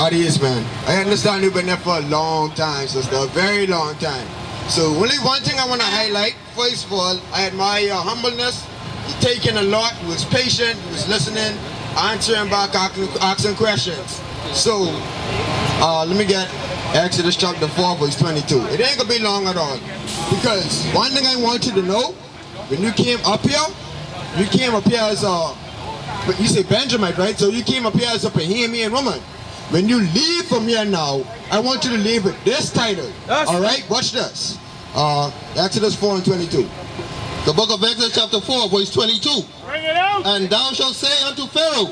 That is, man. I understand you've been there for a long time, sister, a very long time. So only one thing I want to highlight, first of all, I admire your humbleness. You're taking a lot, you was patient, you was listening, answering back, asking questions. So, let me get Exodus chapter 4, verse 22. It ain't gonna be long at all. Because one thing I want you to know, when you came up here as a, but you say Benjamin, right? So you came up here as a Bahamian woman. When you leave from here now, I want you to leave with this title. Alright, watch this. Exodus 4 and 22. The book of Exodus chapter 4, verse 22. Bring it out. And thou shalt say unto Pharaoh.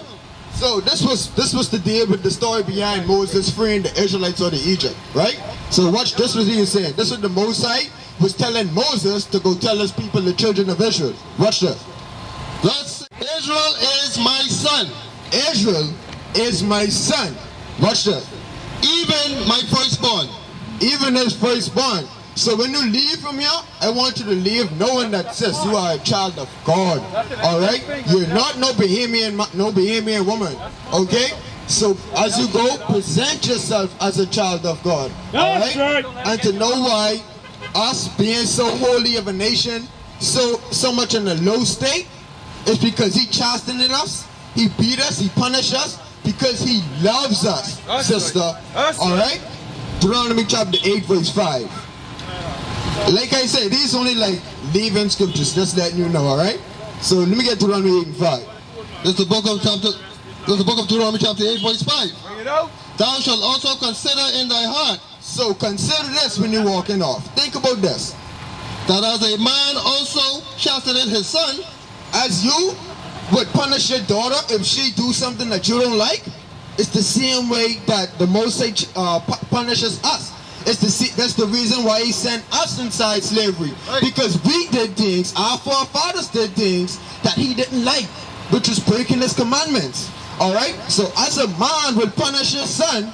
So this was the deal with the story behind Moses freeing the Israelites out of Egypt, right? So watch, this was he was saying. This was the Most High was telling Moses to go tell his people, the children of Israel. Watch this. Thus Israel is my son. Israel is my son. Watch this. Even my firstborn. Even his firstborn. So when you leave from here, I want you to leave knowing that, sis, you are a child of God. Alright? You're not no Bahamian woman. Okay? So as you go, present yourself as a child of God. Alright? And to know why us being so holy of a nation, so much in a low state, is because he chastened us, he beat us, he punished us, because he loves us, sister. Alright? Deuteronomy chapter 8, verse 5. Like I said, these only like leaving scriptures, just letting you know, alright? So let me get Deuteronomy 8 and 5. This is the book of Deuteronomy chapter 8, verse 5. Bring it out. Thou shalt also consider in thy heart. So consider this when you're walking off. Think about this. That as a man also chasteneth his son, as you would punish your daughter if she do something that you don't like, it's the same way that the Most High punishes us. That's the reason why he sent us inside slavery. Because we did things, our forefathers did things that he didn't like, which was breaking his commandments. Alright? So as a man will punish his son,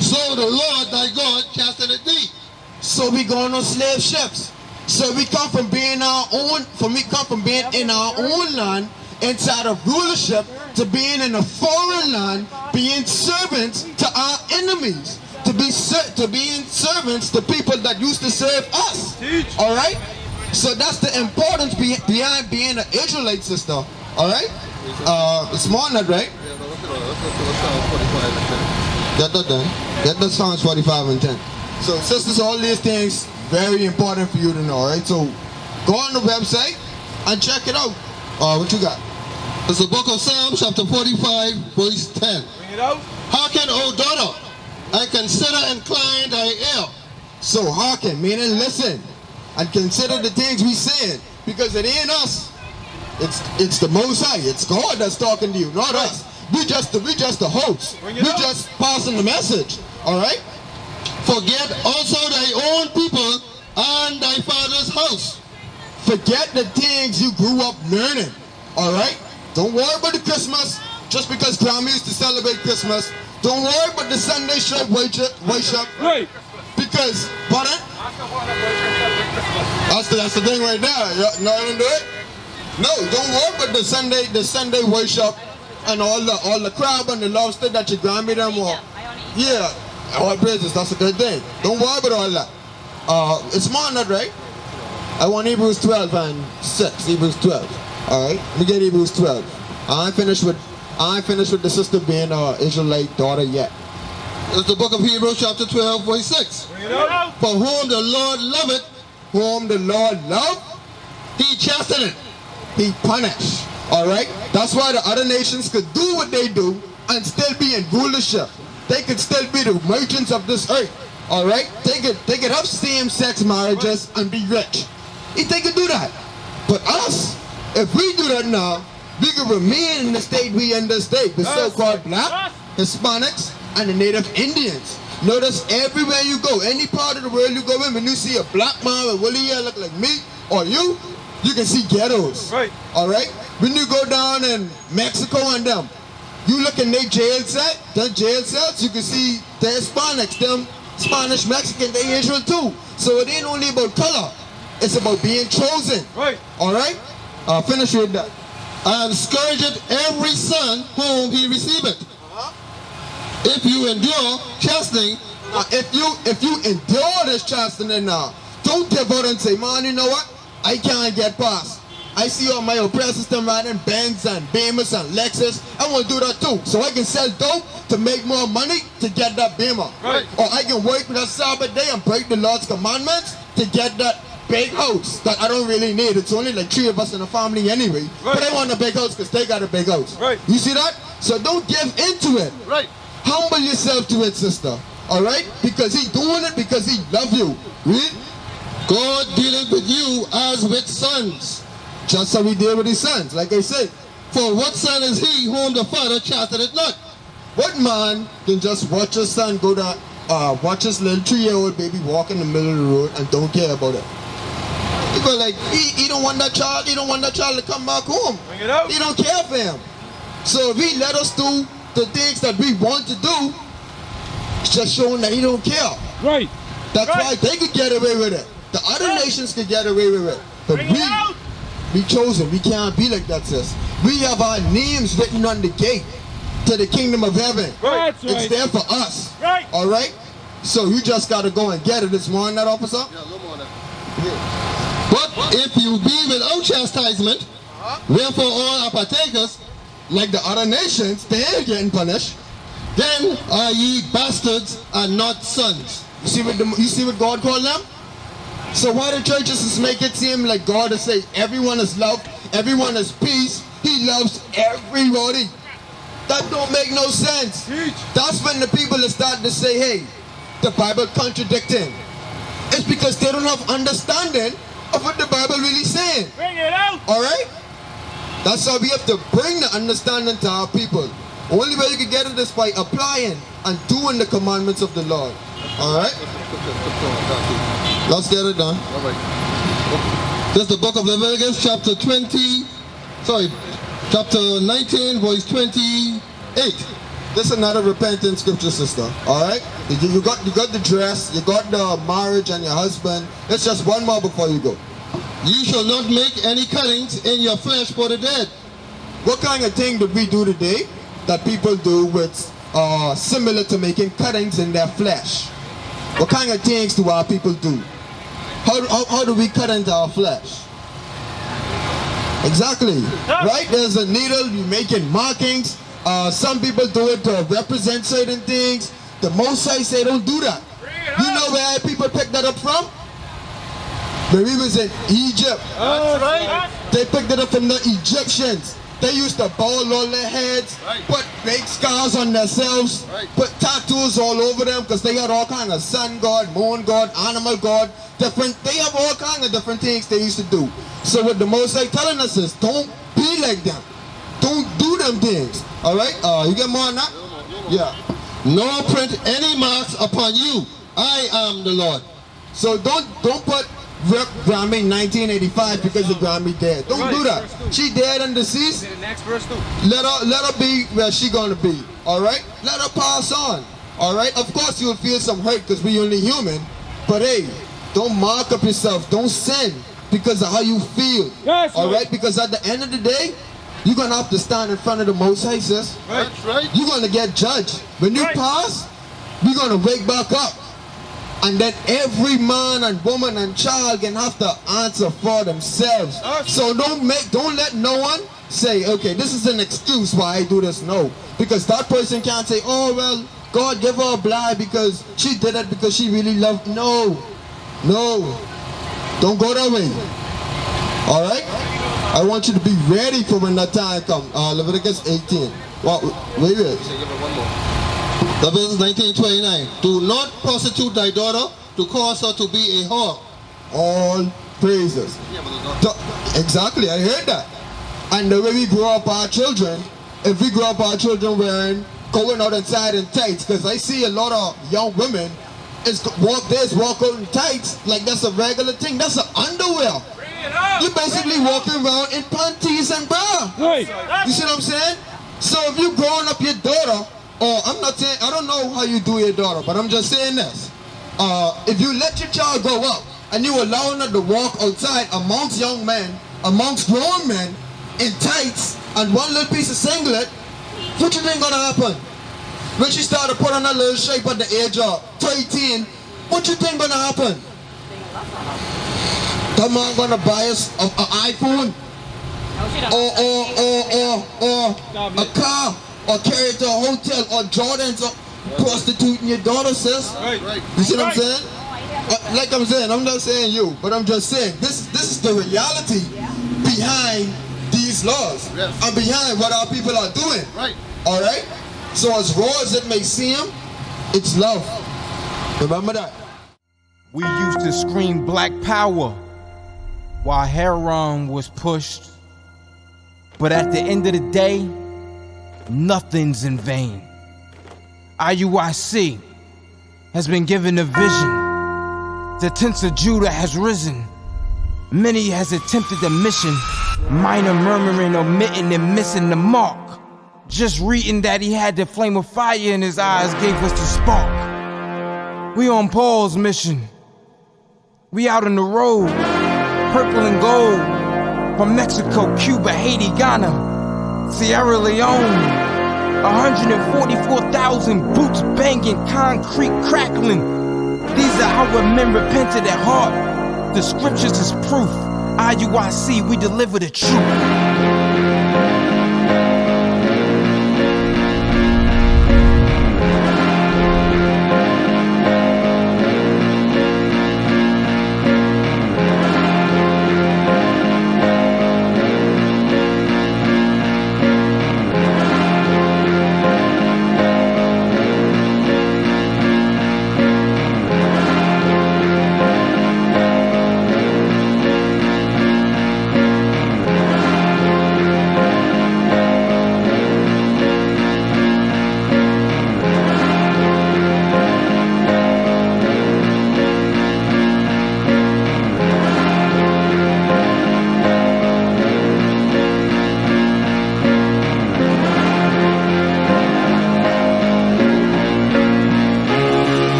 so the Lord thy God chasteneth thee. So we going on slave ships. So we come from being in our own land, inside of rulership, to being in a foreign land, being servants to our enemies. To being servants to people that used to serve us. Alright? So that's the importance behind being an Israelite, sister. Alright? It's more than that, right? Get that done. Get the Psalms 45 and 10. So sisters, all these things very important for you to know, alright? So go on the website and check it out. What you got? It's the book of Psalms chapter 45, verse 10. Bring it out. Hearken, O daughter, and consider, incline thy ear. So hearken, meaning listen, and consider the things we said, because it ain't us. It's the Most High. It's God that's talking to you, not us. We just the host. We just passing the message. All right. Forget also thy own people and thy father's house. Forget the things you grew up learning. All right. Don't worry about the Christmas. Just because Grandma used to celebrate Christmas. Don't worry about the Sunday shirt worship. Right. Because, pardon? That's the thing right there. You know what I'm doing? No, don't worry about the Sunday worship and all the crab and the lobster that your grandma them or yeah, all praises. That's a good thing. Don't worry about all that. It's more than that, right? I want Hebrews 12 and 6. Hebrews 12. All right, let me get Hebrews 12. I ain't finished with the sister being an Israelite daughter yet. It's the book of Hebrews chapter 12, verse 6. For whom the Lord loveth, whom the Lord loved, he chasteneth, he punished. Alright? That's why the other nations could do what they do and still be in rulership. They could still be the merchants of this earth. Alright? They could have same-sex marriages and be rich. They could do that. But us, if we do that now, we can remain in the state we in this state. The so-called black, Hispanics, and the native Indians. Notice everywhere you go, any part of the world you go in, when you see a black man with woolly hair look like me or you can see ghettos. Right. Alright? When you go down in Mexico and them, you look in their jail cells, you can see the Hispanics, them Spanish, Mexican, they Israel too. So it ain't only about color, it's about being chosen. Right. Alright? Finish with that. And scourgeth every son whom he receiveth. if you endure chastening, if you endure this chastening now, don't give out and say, man, you know what? I can't get past. I see all my oppressors them riding Benz and Bahamas and Lexus. I want to do that too. So I can sell dope to make more money to get that Beamer. Right. Or I can work for that Sabbath day and break the Lord's commandments to get that big house that I don't really need. It's only like 3 of us in the family anyway. Right. But I want a big house because they got a big house. Right. You see that? So don't give into it. right? Humble yourself to it, sister. Alright? Because he doing it because he love you. Read? God dealeth with you as with sons. Just how he deal with his sons, like I said. For what son is he whom the father chasteneth not? What man can just watch his son go to watch his little 3-year-old baby walk in the middle of the road and don't care about it? He go like, he don't want that child, he don't want that child to come back home. Bring it out. He don't care for him. So if he let us do the things that we want to do, it's just showing that he don't care. Right. That's Right. why they could get away with it. The other nations could get away with it. But Bring it out. we chosen. We can't be like that, sis. We have our names written on the gate to the kingdom of heaven. Right. That's It's right. there for us. Right. All right? So you just got to go and get it. It's more than that, officer? Yeah, a little more than that. But if you be without chastisement, wherefore all are partakers, Like the other nations, they ain't getting punished. then are ye bastards and not sons. You see what God called them? So why the churches just make it seem like God is saying everyone is loved, everyone is peace, he loves everybody. That don't make no sense. That's when the people start to say, hey, the Bible contradicting. It's because they don't have understanding of what the Bible really saying. Bring it out. Alright? That's how we have to bring the understanding to our people. Only way you can get it is by applying and doing the commandments of the Lord. Alright? Let's get it done. This is the book of Leviticus, chapter 19, verse 28. This is another repentant scripture, sister. Alright? You got the dress, you got the marriage and your husband. It's just one more before you go. You shall not make any cuttings in your flesh for the dead. What kind of thing did we do today that people do with similar to making cuttings in their flesh? What kind of things do our people do? How do we cut into our flesh? Exactly. Right? There's a needle, you're making markings. Some people do it to represent certain things. The Most High say don't do that. You know where people picked that up from? When we was in Egypt. That's right. They picked it up from the Egyptians. They used to bald all their heads, put big scars on themselves, put tattoos all over them because they had all kind of sun god, moon god, animal god, different. They have all kind of different things they used to do. So what the Most High telling us is, don't be like them. Don't do them things. All right? You get more on that? Yeah. Nor print any marks upon you. I am the Lord. So don't put Rip Grammy 1985 because the Grammy dead. Don't do that. She dead and deceased. The next verse too. Let her be where she gonna be. Alright? Let her pass on. Alright? Of course you'll feel some hurt because we only human. But hey, don't mark up yourself. Don't sin because of how you feel. Yes, Alright? Because at the end of the day, you're gonna have to stand in front of the Most High, sis. That's right. You're gonna get judged. When you pass, we're gonna wake back up. And then every man and woman and child can have to answer for themselves. So don't let no one say, okay, this is an excuse why I do this. No. Because that person can't say, oh, well, God gave her a blind because she did it because she really loved. No. No. Don't go that way. All right? I want you to be ready for when that time comes. Leviticus 18. Well, wait. Leviticus 19:29. Do not prostitute thy daughter to cause her to be a whore. All praises. Exactly, I heard that. And the way we grow up our children, if we grow up our children wearing, going out inside in tights, because I see a lot of young women walk out in tights like that's a regular thing. That's an underwear. You're basically walking around in panties and bra. Right. You see what I'm saying? So if you're growing up your daughter, or I'm not saying, I don't know how you do your daughter, but I'm just saying this. If you let your child go out and you allowing her to walk outside amongst young men, amongst grown men, in tights and one little piece of singlet, what you think gonna happen? When she started put on a little shape at the age of 13, what you think gonna happen? The man gonna buy us an iPhone or a car or carry it to a hotel or Jordans or prostituting your daughter, sis. Right. You see what I'm saying? Like I'm saying, I'm not saying you, but I'm just saying this is the reality behind these laws and behind what our people are doing. Right. All right. So as raw as it may seem, it's love. Remember that. We used to scream black power while heroin was pushed. But at the end of the day, nothing's in vain. IUIC has been given a vision. The tents of Judah has risen. Many has attempted the mission, minor murmuring, omitting, and missing the mark. Just reading that he had the flame of fire in his eyes gave us the spark. We on Paul's mission. We out on the road, purple and gold, from Mexico, Cuba, Haiti, Ghana, Sierra Leone. 144,000 boots banging, concrete crackling. These are our men repented at heart. The scriptures is proof. IUIC, we deliver the truth.